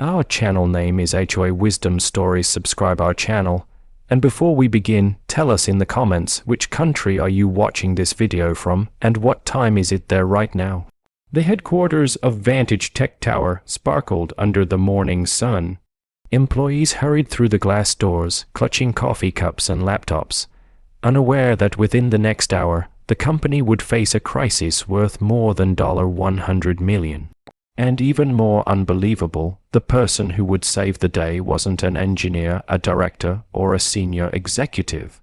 Our channel name is HOA Wisdom Stories. Subscribe our channel. And before we begin, tell us in the comments which country are you watching this video from and what time is it there right now. The headquarters of Vantage Tech Tower sparkled under the morning sun. Employees hurried through the glass doors, clutching coffee cups and laptops, unaware that within the next hour, the company would face a crisis worth more than $100 million. And even more unbelievable, the person who would save the day wasn't an engineer, a director, or a senior executive.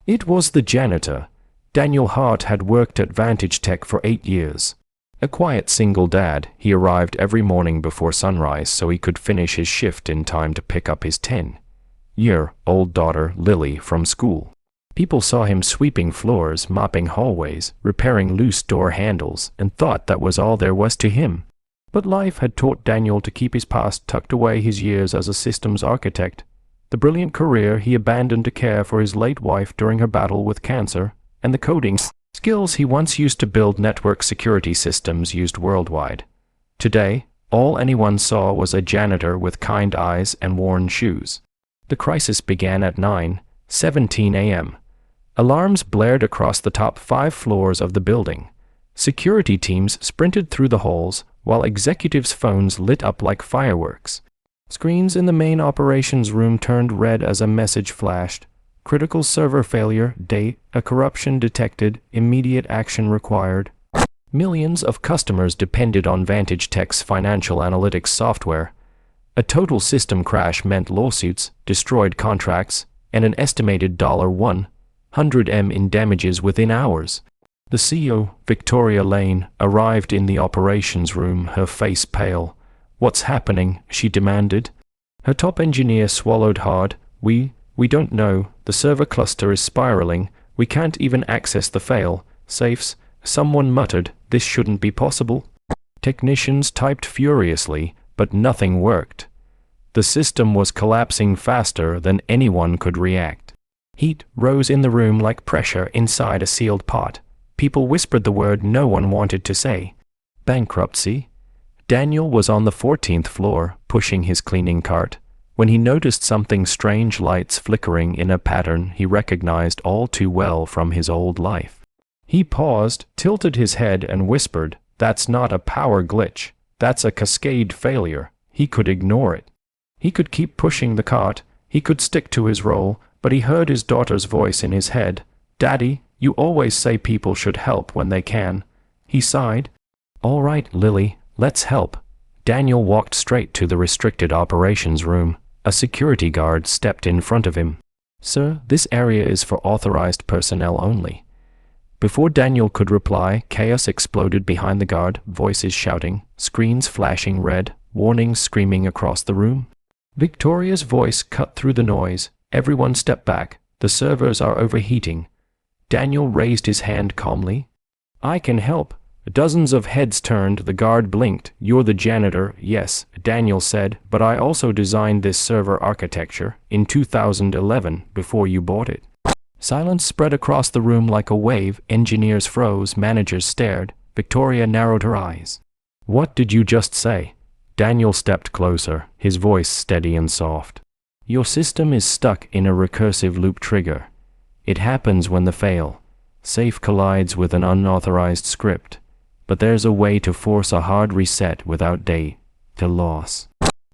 It was the janitor. Daniel Hart had worked at Vantage Tech for 8 years. A quiet single dad, he arrived every morning before sunrise so he could finish his shift in time to pick up his 10-year-old daughter, Lily, from school. People saw him sweeping floors, mopping hallways, repairing loose door handles, and thought that was all there was to him. But life had taught Daniel to keep his past tucked away, his years as a systems architect, the brilliant career he abandoned to care for his late wife during her battle with cancer, and the coding skills he once used to build network security systems used worldwide. Today, all anyone saw was a janitor with kind eyes and worn shoes. The crisis began at 9:17 a.m. Alarms blared across the top 5 floors of the building. Security teams sprinted through the halls, while executives' phones lit up like fireworks. Screens in the main operations room turned red as a message flashed. Critical server failure, a corruption detected, immediate action required. Millions of customers depended on Vantage Tech's financial analytics software. A total system crash meant lawsuits, destroyed contracts, and an estimated $100 million in damages within hours. The CEO, Victoria Lane, arrived in the operations room, her face pale. "What's happening?" she demanded. Her top engineer swallowed hard. We don't know. The server cluster is spiraling. We can't even access the fail-safes." Someone muttered, "This shouldn't be possible." Technicians typed furiously, but nothing worked. The system was collapsing faster than anyone could react. Heat rose in the room like pressure inside a sealed pot. People whispered the word no one wanted to say. Bankruptcy. Daniel was on the 14th floor, pushing his cleaning cart, when he noticed something strange, lights flickering in a pattern he recognized all too well from his old life. He paused, tilted his head, and whispered, "That's not a power glitch. That's a cascade failure." He could ignore it. He could keep pushing the cart. He could stick to his role, but he heard his daughter's voice in his head. "Daddy, you always say people should help when they can." He sighed. "All right, Lily, let's help." Daniel walked straight to the restricted operations room. A security guard stepped in front of him. "Sir, this area is for authorized personnel only." Before Daniel could reply, chaos exploded behind the guard, voices shouting, screens flashing red, warnings screaming across the room. Victoria's voice cut through the noise. "Everyone step back. The servers are overheating." Daniel raised his hand calmly. "I can help." Dozens of heads turned. The guard blinked. "You're the janitor." "Yes," Daniel said, "but I also designed this server architecture in 2011 before you bought it." Silence spread across the room like a wave. Engineers froze. Managers stared. Victoria narrowed her eyes. "What did you just say?" Daniel stepped closer, his voice steady and soft. "Your system is stuck in a recursive loop trigger. It happens when the fail-safe collides with an unauthorized script. But there's a way to force a hard reset without data loss."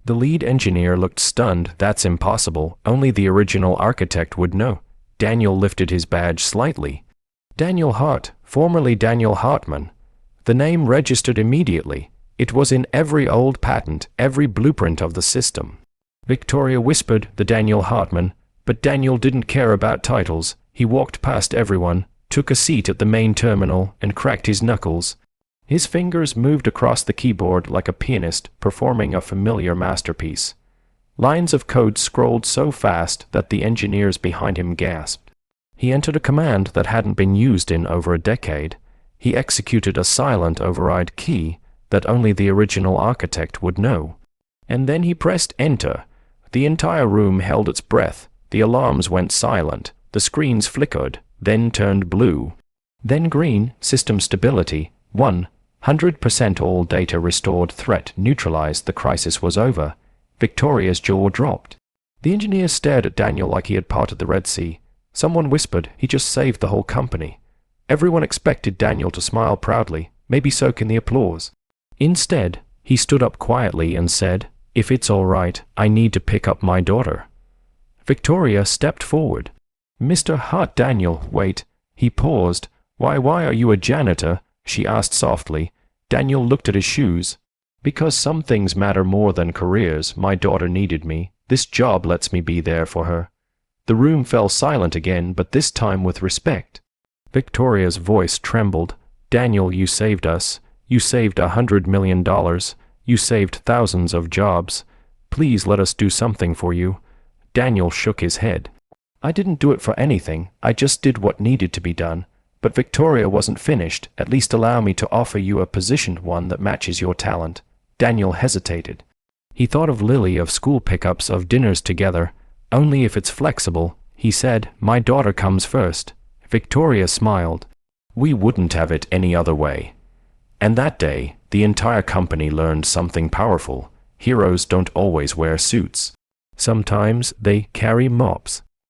The lead engineer looked stunned. "That's impossible. Only the original architect would know." Daniel lifted his badge slightly. "Daniel Hart, formerly Daniel Hartman." The name registered immediately. It was in every old patent, every blueprint of the system. Victoria whispered, "The Daniel Hartman." But Daniel didn't care about titles. He walked past everyone, took a seat at the main terminal, and cracked his knuckles. His fingers moved across the keyboard like a pianist performing a familiar masterpiece. Lines of code scrolled so fast that the engineers behind him gasped. He entered a command that hadn't been used in over a decade. He executed a silent override key that only the original architect would know. And then he pressed enter. The entire room held its breath. The alarms went silent. The screens flickered, then turned blue. Then green. System stability. 100% all data restored. Threat neutralized. The crisis was over. Victoria's jaw dropped. The engineer stared at Daniel like he had parted the Red Sea. Someone whispered he just saved the whole company. Everyone expected Daniel to smile proudly, maybe soak in the applause. Instead, he stood up quietly and said, "If it's all right, I need to pick up my daughter." Victoria stepped forward. "Mr. Hart, Daniel, wait." He paused. Why are you a janitor?" she asked softly. Daniel looked at his shoes. "Because some things matter more than careers. My daughter needed me. This job lets me be there for her." The room fell silent again, but this time with respect. Victoria's voice trembled. "Daniel, you saved us. You saved $100 million. You saved thousands of jobs. Please let us do something for you." Daniel shook his head. "I didn't do it for anything. I just did what needed to be done. But Victoria wasn't finished. At least allow me to offer you a position, one that matches your talent." Daniel hesitated. He thought of Lily, of school pickups, of dinners together. "Only if it's flexible," he said. "My daughter comes first." Victoria smiled. "We wouldn't have it any other way." And that day, the entire company learned something powerful. Heroes don't always wear suits. Sometimes they carry mops.